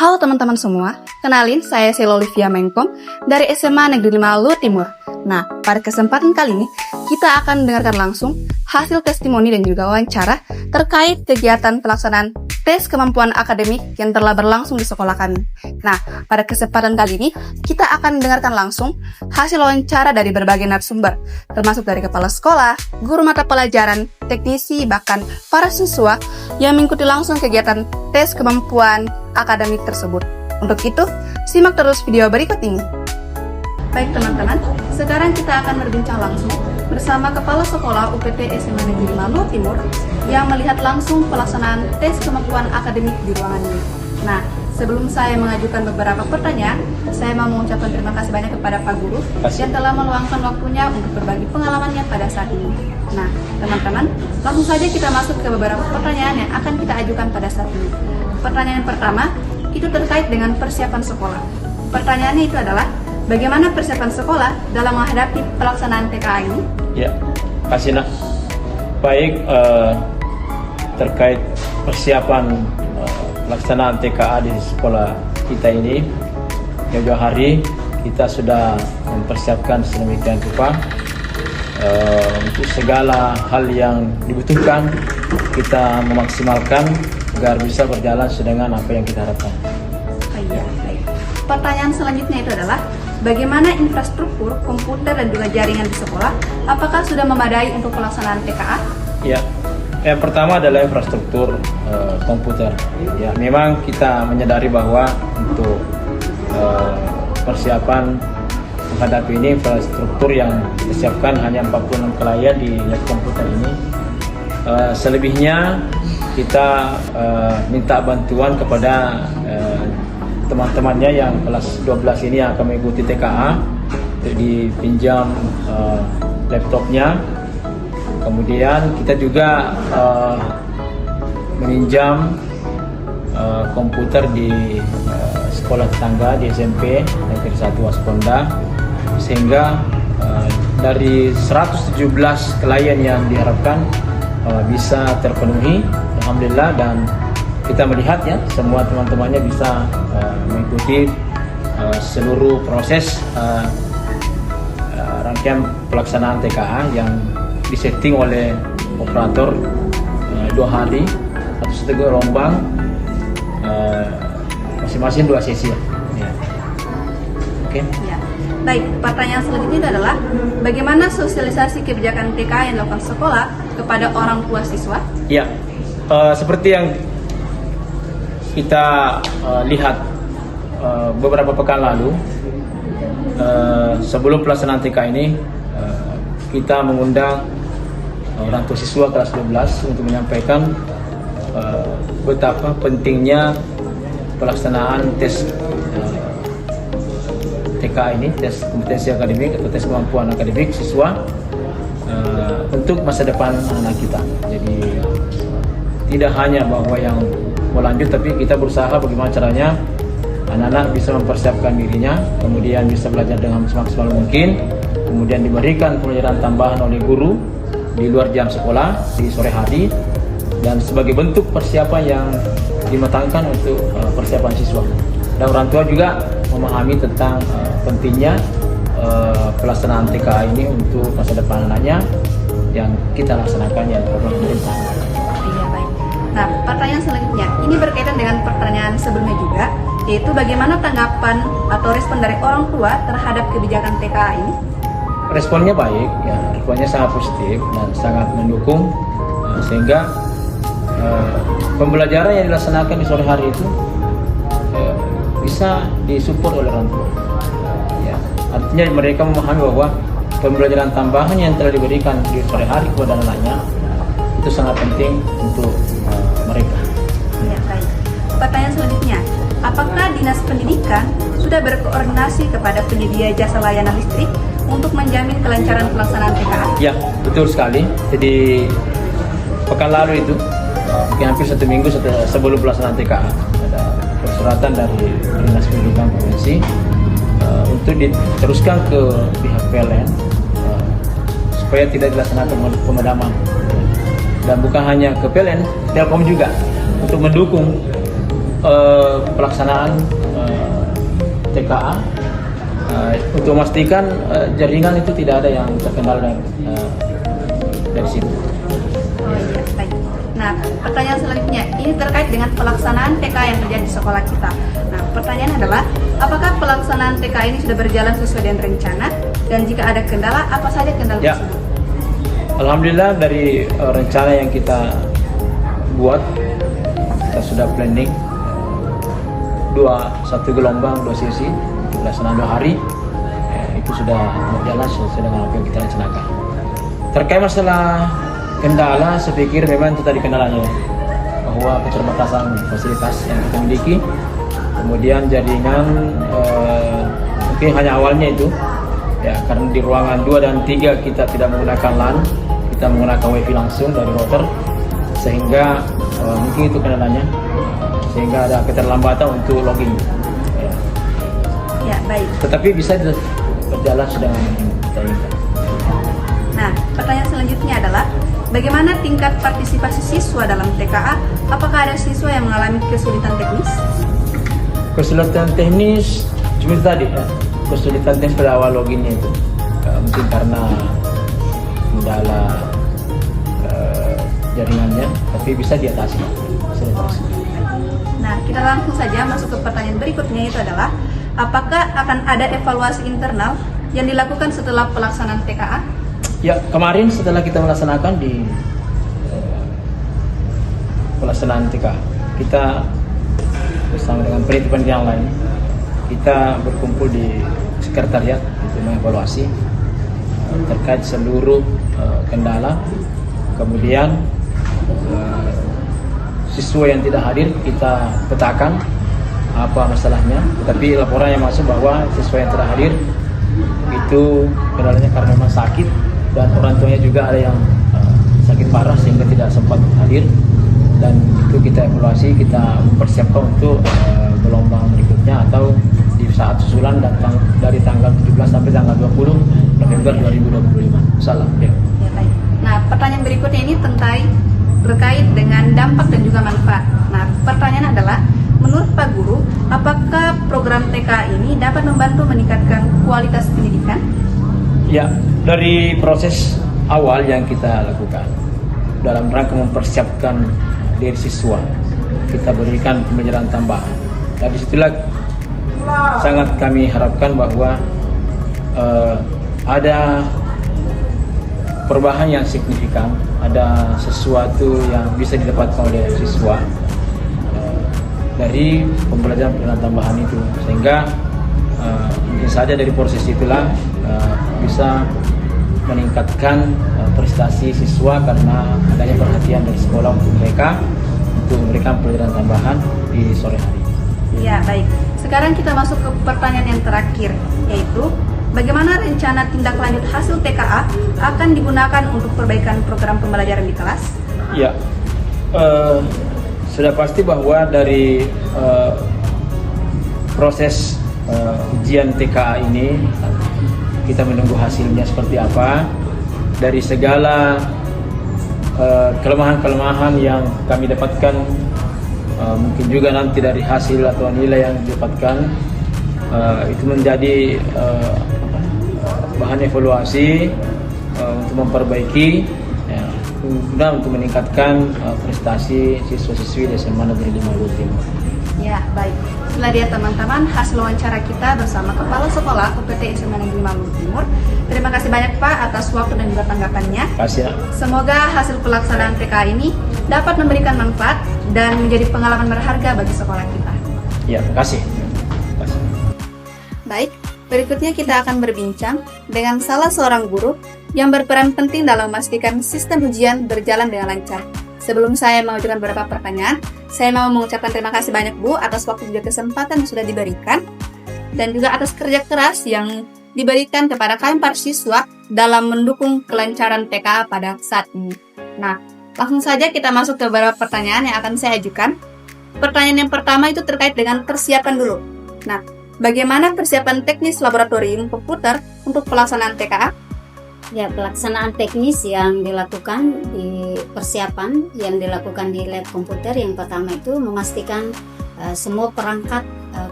Halo teman-teman semua, kenalin saya Sela Olivia Mengkom dari SMA Negeri 5 Luhur Timur. Nah, pada kesempatan kali ini, kita akan mendengarkan langsung hasil testimoni dan juga wawancara terkait kegiatan pelaksanaan tes kemampuan akademik yang telah berlangsung di sekolah kami. Nah, pada kesempatan kali ini, kita akan mendengarkan langsung hasil wawancara dari berbagai narasumber, termasuk dari kepala sekolah, guru mata pelajaran, teknisi, bahkan para siswa yang mengikuti langsung kegiatan tes kemampuan akademik tersebut. Untuk itu, simak terus video berikut ini. Baik teman-teman, sekarang kita akan berbincang langsung bersama Kepala Sekolah UPT SMA Negeri 5 Luhur Timur yang melihat langsung pelaksanaan tes kemampuan akademik di ruangan ini. Nah, sebelum saya mengajukan beberapa pertanyaan, saya mau mengucapkan terima kasih banyak kepada Pak Guru yang telah meluangkan waktunya untuk berbagi pengalamannya pada saat ini. Nah, teman-teman, langsung saja kita masuk ke beberapa pertanyaan yang akan kita ajukan pada saat ini. Pertanyaan pertama, itu terkait dengan persiapan sekolah. Pertanyaannya itu adalah, bagaimana persiapan sekolah dalam menghadapi pelaksanaan TKA ini? Ya, kasih nak. Baik, terkait persiapan pelaksanaan TKA di sekolah kita ini, jauh-jauh hari kita sudah mempersiapkan sedemikian rupa untuk segala hal yang dibutuhkan, kita memaksimalkan agar bisa berjalan sedengan apa yang kita harapkan. Iya, baik. Pertanyaan selanjutnya itu adalah, bagaimana infrastruktur komputer dan juga jaringan di sekolah? Apakah sudah memadai untuk pelaksanaan TKA? Ya, yang pertama adalah infrastruktur komputer. Ya, memang kita menyadari bahwa untuk persiapan menghadapi ini infrastruktur yang disiapkan hanya 46 klien di lab komputer ini. Selebihnya kita minta bantuan kepada teman-temannya yang kelas 12 ini yang akan mengikuti TKA untuk dipinjam laptopnya. Kemudian kita juga meminjam komputer di sekolah tetangga di SMP Negeri 1 Wasponda, sehingga dari 117 klien yang diharapkan bisa terpenuhi, alhamdulillah, dan kita melihat ya semua teman-temannya bisa mengikuti seluruh proses rangkaian pelaksanaan TKA yang disetting oleh operator 2 hari, 1 gelombang, masing-masing 2 sesi ya. Oke. Ya. Baik, pertanyaan selanjutnya adalah, bagaimana sosialisasi kebijakan TKA yang dilakukan sekolah kepada orang tua siswa? Ya, seperti yang kita lihat beberapa pekan lalu, sebelum pelaksanaan TKA ini, kita mengundang orang tua siswa kelas 12 untuk menyampaikan betapa pentingnya pelaksanaan tes TKA ini, tes kompetensi akademik atau tes kemampuan akademik siswa untuk masa depan anak kita. Jadi tidak hanya bahwa yang mau lanjut, tapi kita berusaha bagaimana caranya anak-anak bisa mempersiapkan dirinya, kemudian bisa belajar dengan semaksimal mungkin, kemudian diberikan pelajaran tambahan oleh guru di luar jam sekolah di sore hari, dan sebagai bentuk persiapan yang dimatangkan untuk persiapan siswa. Dan orang tua juga memahami tentang pentingnya pelaksanaan TKA ini untuk masa depan anaknya yang kita laksanakan yang program pemerintah. Iya, baik. Nah, pertanyaan selanjutnya ini berkaitan dengan pertanyaan sebelumnya juga, yaitu bagaimana tanggapan atau respon dari orang tua terhadap kebijakan TKA ini? Responnya baik, ya, responnya sangat positif dan sangat mendukung, sehingga pembelajaran yang dilaksanakan di sore hari itu bisa disupport oleh orang tua. Ya, artinya mereka memahami bahwa pembelajaran tambahan yang telah diberikan di sore hari kepada anaknya itu sangat penting untuk mereka. Ya, baik. Pertanyaan selanjutnya, apakah Dinas Pendidikan sudah berkoordinasi kepada penyedia jasa layanan listrik untuk menjamin kelancaran pelaksanaan TKA? Ya, betul sekali. Jadi pekan lalu itu, mungkin hampir 1 minggu sebelum pelaksanaan TKA, ada persuratan dari Dinas Pendidikan Provinsi untuk diteruskan ke pihak PLN supaya tidak dilaksanakan pemadaman. Dan bukan hanya ke PLN, Telkom juga untuk mendukung pelaksanaan TKA untuk memastikan jaringan itu tidak ada yang terkendala dari situ. Ya, baik. Nah, pertanyaan selanjutnya ini terkait dengan pelaksanaan TKA yang terjadi di sekolah kita. Nah, pertanyaan adalah, apakah pelaksanaan TKA ini sudah berjalan sesuai dengan rencana? Dan jika ada kendala, apa saja kendala Ya. tersebut? Alhamdulillah dari rencana yang kita buat, kita sudah planning satu gelombang, 2 sesi, pelaksanaan 2 hari, itu sudah berjalan sesuai dengan apa yang kita rencanakan. Terkait masalah kendala, saya pikir memang itu tadi kendalanya, bahwa keterbatasan fasilitas yang kita miliki, kemudian jaringan mungkin hanya awalnya itu, ya karena di ruangan 2 dan 3 kita tidak menggunakan LAN, kita menggunakan WiFi langsung dari router, sehingga mungkin itu kendalanya, sehingga ada keterlambatan untuk login. Ya, baik. Tetapi bisa berjalan sudah dengan kita inginkan. Nah, pertanyaan selanjutnya adalah, bagaimana tingkat partisipasi siswa dalam TKA? Apakah ada siswa yang mengalami kesulitan teknis? Kesulitan teknis cuma tadi ya, kesulitan teknis pada awal loginnya itu, mungkin karena kendala jaringannya, tapi bisa diatasi. Nah, kita langsung saja masuk ke pertanyaan berikutnya, itu adalah, apakah akan ada evaluasi internal yang dilakukan setelah pelaksanaan TKA? Ya, kemarin setelah kita melaksanakan di pelaksanaan TKA, kita bersama dengan peneliti yang lain, kita berkumpul di sekretariat untuk mengevaluasi terkait seluruh kendala. Kemudian siswa yang tidak hadir kita petakan apa masalahnya, tetapi laporan yang masuk bahwa siswa yang tidak hadir itu kendalanya karena memang sakit, dan orang tuanya juga ada yang sakit parah sehingga tidak sempat hadir, dan itu kita evaluasi, kita mempersiapkan untuk gelombang berikutnya atau di saat susulan datang dari tanggal 17 sampai tanggal 20 November 2025. Salam. Ya. Ya, baik. Nah, pertanyaan berikutnya ini terkait dengan dampak dan juga manfaat. Nah, pertanyaan adalah, menurut Pak Guru, apakah program TKA ini dapat membantu meningkatkan kualitas pendidikan? Ya, dari proses awal yang kita lakukan dalam rangka mempersiapkan diri siswa, kita berikan pembelajaran tambahan. Dari situlah sangat kami harapkan bahwa ada perubahan yang signifikan, ada sesuatu yang bisa didapatkan oleh siswa dari pembelajaran tambahan itu, sehingga mungkin saja dari proses itulah bisa meningkatkan prestasi siswa karena adanya perhatian dari sekolah untuk mereka untuk memberikan pelajaran tambahan di sore hari. Ya, baik. Sekarang kita masuk ke pertanyaan yang terakhir, yaitu bagaimana rencana tindak lanjut hasil TKA akan digunakan untuk perbaikan program pembelajaran di kelas? Ya, sudah pasti bahwa dari proses ujian TKA ini kita menunggu hasilnya seperti apa. Dari segala kelemahan-kelemahan yang kami dapatkan, mungkin juga nanti dari hasil atau nilai yang didapatkan, itu menjadi bahan evaluasi untuk memperbaiki, ya, untuk meningkatkan prestasi siswa-siswi di SMA Negeri 5 Luhut Timur. Ya, baik. Setelah dia teman-teman hasil wawancara kita bersama Kepala Sekolah UPT SMA Negeri 5 Luhut Timur. Terima kasih banyak Pak atas waktu dan juga tanggapannya. Kasih. Semoga hasil pelaksanaan TKA ini dapat memberikan manfaat dan menjadi pengalaman berharga bagi sekolah kita. Ya, terima kasih. Baik, berikutnya kita akan berbincang dengan salah seorang guru yang berperan penting dalam memastikan sistem ujian berjalan dengan lancar. Sebelum saya mengajukan beberapa pertanyaan, saya mau mengucapkan terima kasih banyak Bu atas waktu dan kesempatan yang sudah diberikan, dan juga atas kerja keras yang diberikan kepada kalian para siswa dalam mendukung kelancaran TKA pada saat ini. Nah, langsung saja kita masuk ke beberapa pertanyaan yang akan saya ajukan. Pertanyaan yang pertama itu terkait dengan persiapan dulu. Nah, bagaimana persiapan teknis laboratorium komputer untuk pelaksanaan TKA? Ya, pelaksanaan teknis yang dilakukan di persiapan yang dilakukan di lab komputer, yang pertama itu memastikan semua perangkat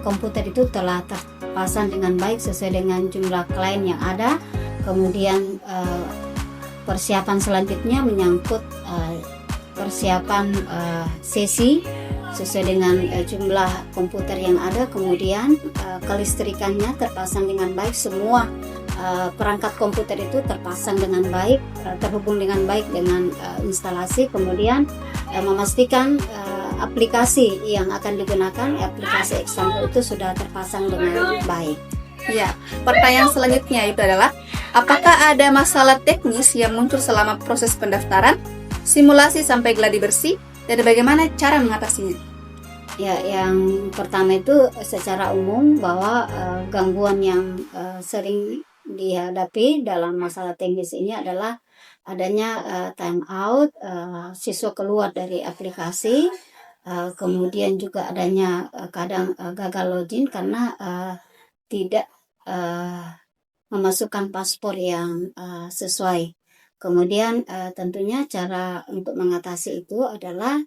komputer itu telah terpasang dengan baik sesuai dengan jumlah klien yang ada. Kemudian persiapan selanjutnya menyangkut persiapan sesi sesuai dengan jumlah komputer yang ada. Kemudian kelistrikannya terpasang dengan baik, semua perangkat komputer itu terpasang dengan baik, terhubung dengan baik dengan instalasi. Kemudian memastikan aplikasi yang akan digunakan, aplikasi example itu sudah terpasang dengan baik. Ya, pertanyaan selanjutnya itu adalah, apakah ada masalah teknis yang muncul selama proses pendaftaran, simulasi sampai gladi bersih, dan bagaimana cara mengatasinya? Ya, yang pertama itu secara umum bahwa gangguan yang sering dihadapi dalam masalah teknis ini adalah adanya time out, siswa keluar dari aplikasi, kemudian juga adanya kadang gagal login karena tidak memasukkan paspor yang sesuai. Kemudian tentunya cara untuk mengatasi itu adalah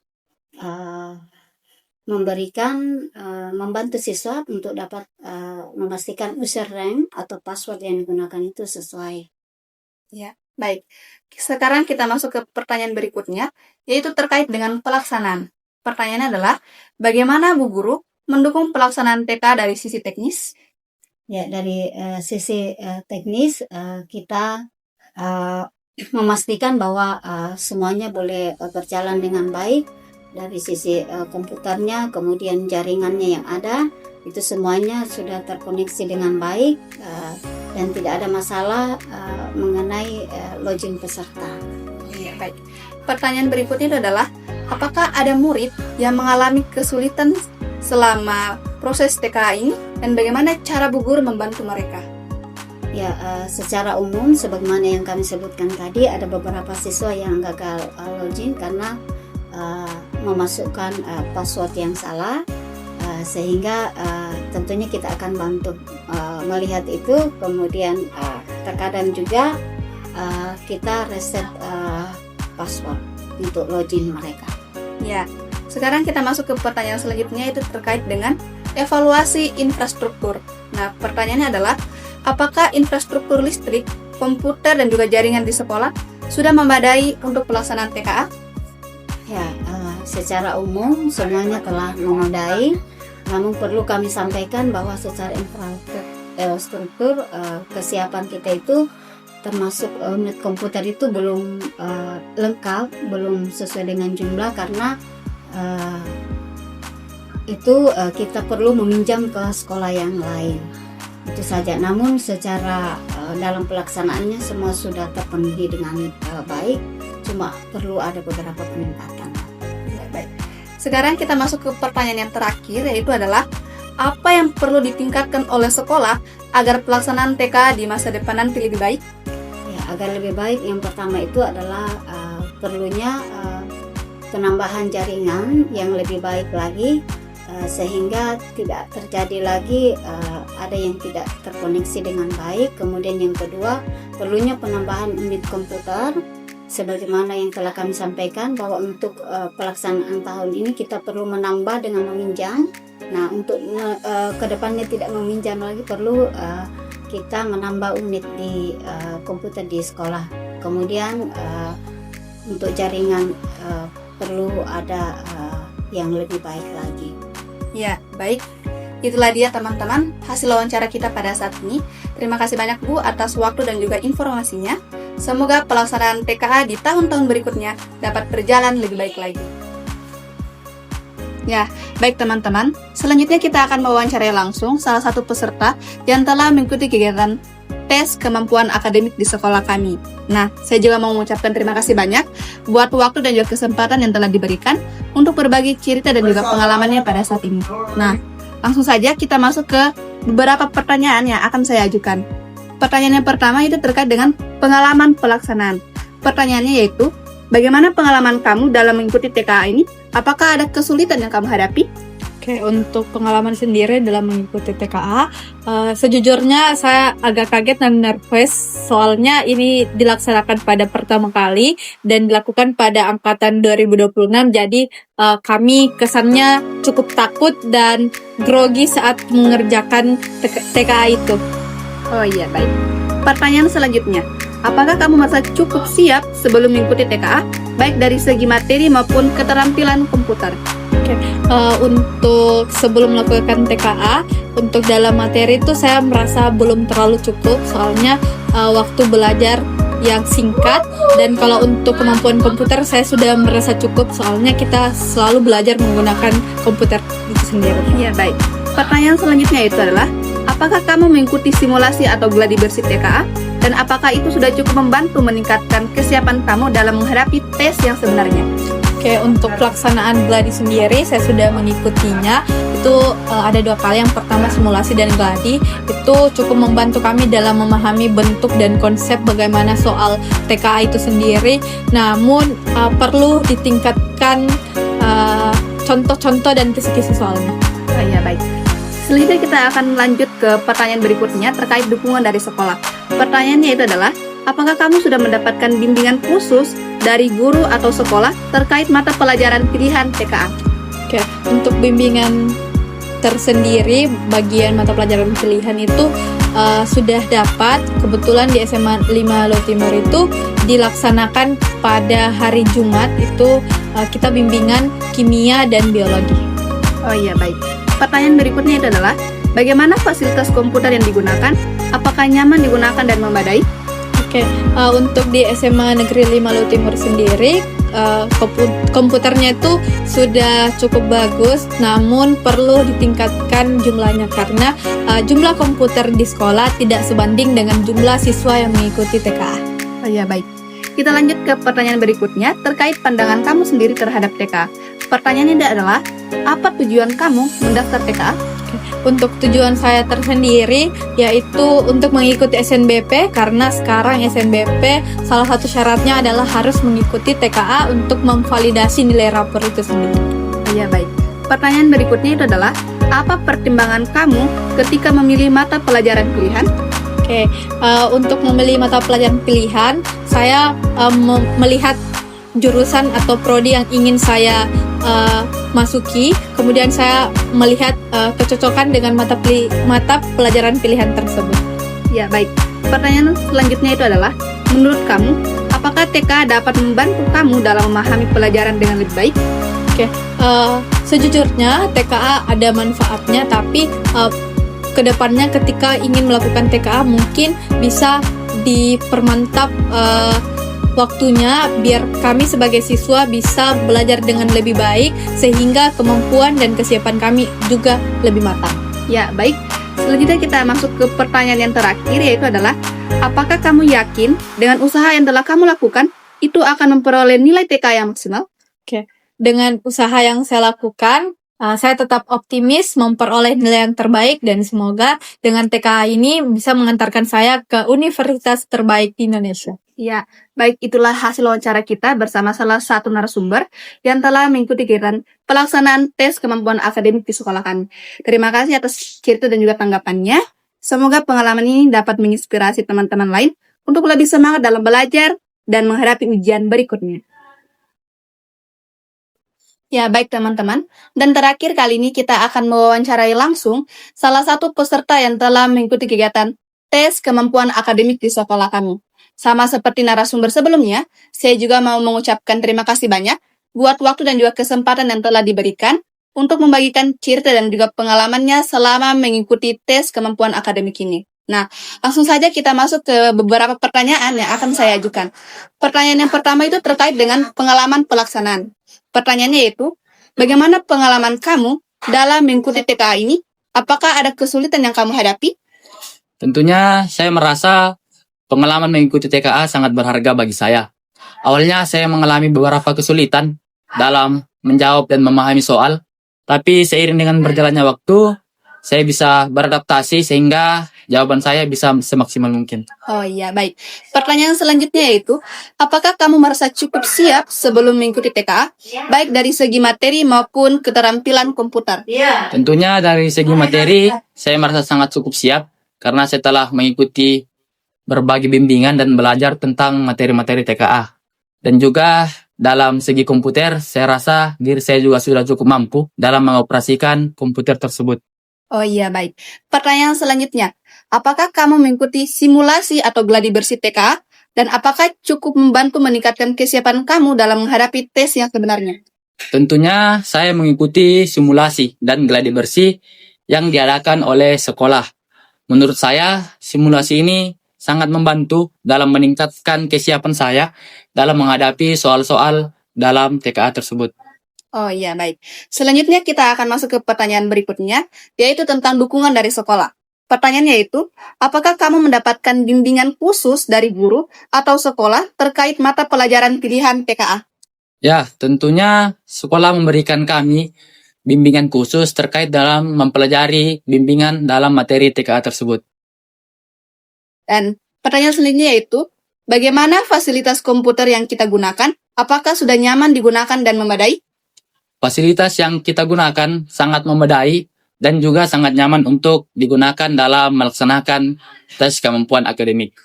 membantu siswa untuk dapat memastikan username atau password yang digunakan itu sesuai. Ya, baik. Sekarang kita masuk ke pertanyaan berikutnya, yaitu terkait dengan pelaksanaan. Pertanyaannya adalah, bagaimana Bu Guru mendukung pelaksanaan TK dari sisi teknis? Ya, dari sisi teknis kita memastikan bahwa semuanya boleh berjalan dengan baik dari sisi komputernya, kemudian jaringannya yang ada itu semuanya sudah terkoneksi dengan baik dan tidak ada masalah mengenai login peserta. Iya, baik. Pertanyaan berikutnya adalah, apakah ada murid yang mengalami kesulitan selama proses TK ini dan bagaimana cara Bu Guru membantu mereka? Ya, secara umum sebagaimana yang kami sebutkan tadi, ada beberapa siswa yang gagal login karena memasukkan password yang salah, sehingga tentunya kita akan bantu melihat itu. Kemudian terkadang juga kita reset password untuk login mereka. Ya, sekarang kita masuk ke pertanyaan selanjutnya, itu terkait dengan evaluasi infrastruktur. Nah, pertanyaannya adalah, apakah infrastruktur listrik, komputer, dan juga jaringan di sekolah sudah memadai untuk pelaksanaan TKA? Ya, secara umum semuanya telah memadai. Namun perlu kami sampaikan bahwa secara infrastruktur kesiapan kita itu termasuk unit komputer itu belum lengkap, belum sesuai dengan jumlah karena itu kita perlu meminjam ke sekolah yang lain. Itu saja. Namun secara dalam pelaksanaannya semua sudah terpenuhi dengan baik, cuma perlu ada beberapa peningkatan. Baik. Sekarang kita masuk ke pertanyaan yang terakhir, yaitu adalah, apa yang perlu ditingkatkan oleh sekolah agar pelaksanaan TK di masa depan nanti lebih baik? Ya, agar lebih baik, yang pertama itu adalah perlunya penambahan jaringan yang lebih baik lagi, sehingga tidak terjadi lagi ada yang tidak terkoneksi dengan baik. Kemudian yang kedua, perlunya penambahan unit komputer sebagaimana yang telah kami sampaikan bahwa untuk pelaksanaan tahun ini kita perlu menambah dengan meminjam. Nah, untuk kedepannya tidak meminjam lagi, perlu kita menambah unit di komputer di sekolah. Kemudian untuk jaringan perlu ada yang lebih baik lagi. Ya, baik. Itulah dia teman-teman hasil wawancara kita pada saat ini. Terima kasih banyak Bu atas waktu dan juga informasinya. Semoga pelaksanaan TKA di tahun-tahun berikutnya dapat berjalan lebih baik lagi. Ya, baik teman-teman. Selanjutnya kita akan mewawancarai langsung salah satu peserta yang telah mengikuti kegiatan tes kemampuan akademik di sekolah kami. Nah, saya juga mau mengucapkan terima kasih banyak buat waktu dan juga kesempatan yang telah diberikan untuk berbagi cerita dan juga pengalamannya pada saat ini. Nah, langsung saja kita masuk ke beberapa pertanyaan yang akan saya ajukan. Pertanyaan yang pertama itu terkait dengan pengalaman pelaksanaan. Pertanyaannya yaitu, bagaimana pengalaman kamu dalam mengikuti TKA ini? Apakah ada kesulitan yang kamu hadapi? Oke, untuk pengalaman sendiri dalam mengikuti TKA, sejujurnya saya agak kaget dan nervous soalnya ini dilaksanakan pada pertama kali dan dilakukan pada angkatan 2026. Jadi kami kesannya cukup takut dan grogi saat mengerjakan TKA itu. Oh iya, baik. Pertanyaan selanjutnya, apakah kamu merasa cukup siap sebelum mengikuti TKA, baik dari segi materi maupun keterampilan komputer? Untuk sebelum melakukan TKA, untuk dalam materi itu saya merasa belum terlalu cukup soalnya waktu belajar yang singkat, dan kalau untuk kemampuan komputer saya sudah merasa cukup soalnya kita selalu belajar menggunakan komputer itu sendiri. Ya, baik. Pertanyaan selanjutnya itu adalah, apakah kamu mengikuti simulasi atau gladi bersih TKA, dan apakah itu sudah cukup membantu meningkatkan kesiapan kamu dalam menghadapi tes yang sebenarnya? Oke, untuk pelaksanaan gladi sendiri saya sudah mengikutinya. Itu ada 2 kali. Yang pertama simulasi dan gladi. Itu cukup membantu kami dalam memahami bentuk dan konsep bagaimana soal TKA itu sendiri. Namun perlu ditingkatkan contoh-contoh dan kisi-kisi soalnya. Oh iya, baik. Selanjutnya kita akan lanjut ke pertanyaan berikutnya terkait dukungan dari sekolah. Pertanyaannya itu adalah, apakah kamu sudah mendapatkan bimbingan khusus dari guru atau sekolah terkait mata pelajaran pilihan TKA? Oke, untuk bimbingan tersendiri bagian mata pelajaran pilihan itu sudah dapat. Kebetulan di SMA 5 Lo Timur itu dilaksanakan pada hari Jumat. Itu kita bimbingan kimia dan biologi. Oh iya, baik. Pertanyaan berikutnya itu adalah, bagaimana fasilitas komputer yang digunakan? Apakah nyaman digunakan dan memadai? Oke, untuk di SMA Negeri 5 Lo Timur sendiri, komputernya itu sudah cukup bagus, namun perlu ditingkatkan jumlahnya karena jumlah komputer di sekolah tidak sebanding dengan jumlah siswa yang mengikuti TKA. Oh iya, baik. Kita lanjut ke pertanyaan berikutnya terkait pandangan kamu sendiri terhadap TKA. Pertanyaannya adalah, apa tujuan kamu mendaftar TKA? Untuk tujuan saya tersendiri yaitu untuk mengikuti SNBP karena sekarang SNBP salah satu syaratnya adalah harus mengikuti TKA untuk memvalidasi nilai rapor itu sendiri. Iya, baik. Pertanyaan berikutnya itu adalah, apa pertimbangan kamu ketika memilih mata pelajaran pilihan? Oke, untuk memilih mata pelajaran pilihan, saya melihat jurusan atau prodi yang ingin saya masuki, kemudian saya melihat kecocokan dengan mata pelajaran pilihan tersebut. Ya, baik. Pertanyaan selanjutnya itu adalah, menurut kamu, apakah TK dapat membantu kamu dalam memahami pelajaran dengan lebih baik? Oke, sejujurnya TKA ada manfaatnya, tapi kedepannya ketika ingin melakukan TKA mungkin bisa dipermantap waktunya biar kami sebagai siswa bisa belajar dengan lebih baik sehingga kemampuan dan kesiapan kami juga lebih matang. Ya, baik. Selanjutnya kita masuk ke pertanyaan yang terakhir, yaitu adalah, apakah kamu yakin dengan usaha yang telah kamu lakukan itu akan memperoleh nilai TK yang maksimal? Oke, dengan usaha yang saya lakukan, saya tetap optimis memperoleh nilai yang terbaik dan semoga dengan TKA ini bisa mengantarkan saya ke universitas terbaik di Indonesia. Ya, baik, itulah hasil wawancara kita bersama salah satu narasumber yang telah mengikuti kegiatan pelaksanaan tes kemampuan akademik di sekolah kami. Terima kasih atas cerita dan juga tanggapannya. Semoga pengalaman ini dapat menginspirasi teman-teman lain untuk lebih semangat dalam belajar dan menghadapi ujian berikutnya. Ya, baik teman-teman. Dan terakhir kali ini kita akan mewawancarai langsung salah satu peserta yang telah mengikuti kegiatan tes kemampuan akademik di sekolah kami. Sama seperti narasumber sebelumnya, saya juga mau mengucapkan terima kasih banyak buat waktu dan juga kesempatan yang telah diberikan untuk membagikan cerita dan juga pengalamannya selama mengikuti tes kemampuan akademik ini. Nah, langsung saja kita masuk ke beberapa pertanyaan yang akan saya ajukan. Pertanyaan yang pertama itu terkait dengan pengalaman pelaksanaan. Pertanyaannya yaitu, bagaimana pengalaman kamu dalam mengikuti TKA ini? Apakah ada kesulitan yang kamu hadapi? Tentunya saya merasa pengalaman mengikuti TKA sangat berharga bagi saya. Awalnya saya mengalami beberapa kesulitan dalam menjawab dan memahami soal, tapi seiring dengan berjalannya waktu, saya bisa beradaptasi sehingga jawaban saya bisa semaksimal mungkin. Oh iya, baik. Pertanyaan selanjutnya yaitu, apakah kamu merasa cukup siap sebelum mengikuti TKA, baik dari segi materi maupun keterampilan komputer? Tentunya dari segi materi, saya merasa sangat cukup siap karena saya telah mengikuti berbagai bimbingan dan belajar tentang materi-materi TKA. Dan juga dalam segi komputer, saya rasa diri saya juga sudah cukup mampu dalam mengoperasikan komputer tersebut. Oh iya, baik. Pertanyaan selanjutnya, apakah kamu mengikuti simulasi atau gladi bersih TKA, dan apakah cukup membantu meningkatkan kesiapan kamu dalam menghadapi tes yang sebenarnya? Tentunya saya mengikuti simulasi dan gladi bersih yang diadakan oleh sekolah. Menurut saya, simulasi ini sangat membantu dalam meningkatkan kesiapan saya dalam menghadapi soal-soal dalam TKA tersebut. Oh iya, baik. Selanjutnya kita akan masuk ke pertanyaan berikutnya, yaitu tentang dukungan dari sekolah. Pertanyaannya yaitu, apakah kamu mendapatkan bimbingan khusus dari guru atau sekolah terkait mata pelajaran pilihan TKA? Ya, tentunya sekolah memberikan kami bimbingan khusus terkait dalam mempelajari bimbingan dalam materi TKA tersebut. Dan pertanyaan selanjutnya yaitu, bagaimana fasilitas komputer yang kita gunakan? Apakah sudah nyaman digunakan dan memadai? Fasilitas yang kita gunakan sangat memadai dan juga sangat nyaman untuk digunakan dalam melaksanakan tes kemampuan akademik.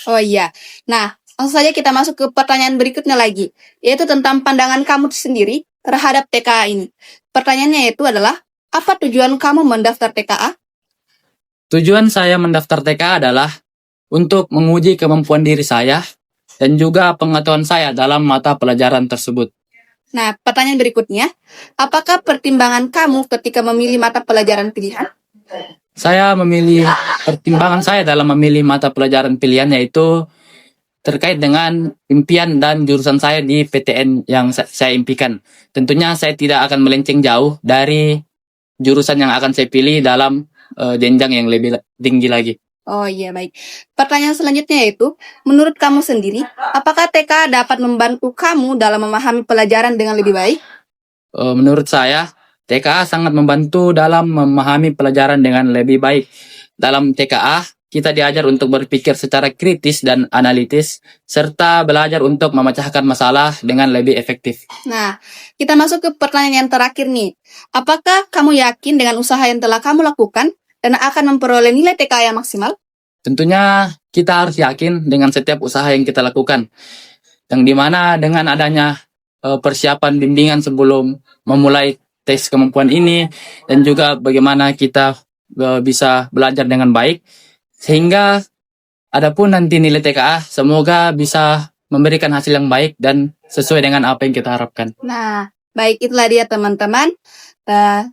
Oh iya. Nah, langsung saja kita masuk ke pertanyaan berikutnya lagi, yaitu tentang pandangan kamu sendiri terhadap TKA ini. Pertanyaannya yaitu adalah, apa tujuan kamu mendaftar TKA? Tujuan saya mendaftar TKA adalah untuk menguji kemampuan diri saya dan juga pengetahuan saya dalam mata pelajaran tersebut. Nah, pertanyaan berikutnya, apakah pertimbangan kamu ketika memilih mata pelajaran pilihan? Pertimbangan saya dalam memilih mata pelajaran pilihan yaitu terkait dengan impian dan jurusan saya di PTN yang saya impikan. Tentunya saya tidak akan melenceng jauh dari jurusan yang akan saya pilih dalam jenjang yang lebih tinggi lagi. Oh iya, baik. Pertanyaan selanjutnya yaitu, menurut kamu sendiri, apakah TKA dapat membantu kamu dalam memahami pelajaran dengan lebih baik? Menurut saya, TKA sangat membantu dalam memahami pelajaran dengan lebih baik. Dalam TKA, kita diajar untuk berpikir secara kritis dan analitis, serta belajar untuk memecahkan masalah dengan lebih efektif. Nah, kita masuk ke pertanyaan yang terakhir nih. Apakah kamu yakin dengan usaha yang telah kamu lakukan dan akan memperoleh nilai TKA yang maksimal? Tentunya kita harus yakin dengan setiap usaha yang kita lakukan. Yang dimana dengan adanya persiapan bimbingan sebelum memulai tes kemampuan ini, dan juga bagaimana kita bisa belajar dengan baik, sehingga adapun nanti nilai TKA semoga bisa memberikan hasil yang baik dan sesuai dengan apa yang kita harapkan. Nah, baik, itulah dia teman-teman.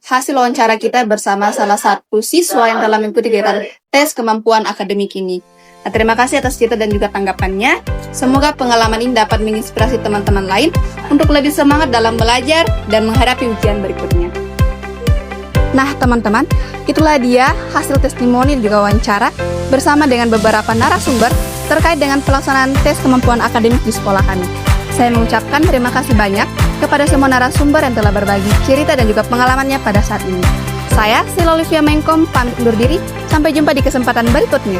Hasil wawancara kita bersama salah satu siswa yang telah mengikuti kegiatan tes kemampuan akademik ini. Nah, terima kasih atas cerita dan juga tanggapannya. Semoga pengalaman ini dapat menginspirasi teman-teman lain untuk lebih semangat dalam belajar dan menghadapi ujian berikutnya. Nah, teman-teman, itulah dia hasil testimoni dan juga wawancara bersama dengan beberapa narasumber terkait dengan pelaksanaan tes kemampuan akademik di sekolah kami. Saya mengucapkan terima kasih banyak kepada semua narasumber yang telah berbagi cerita dan juga pengalamannya pada saat ini. Saya, Sela Olivia Mengkom, pamit undur diri. Sampai jumpa di kesempatan berikutnya.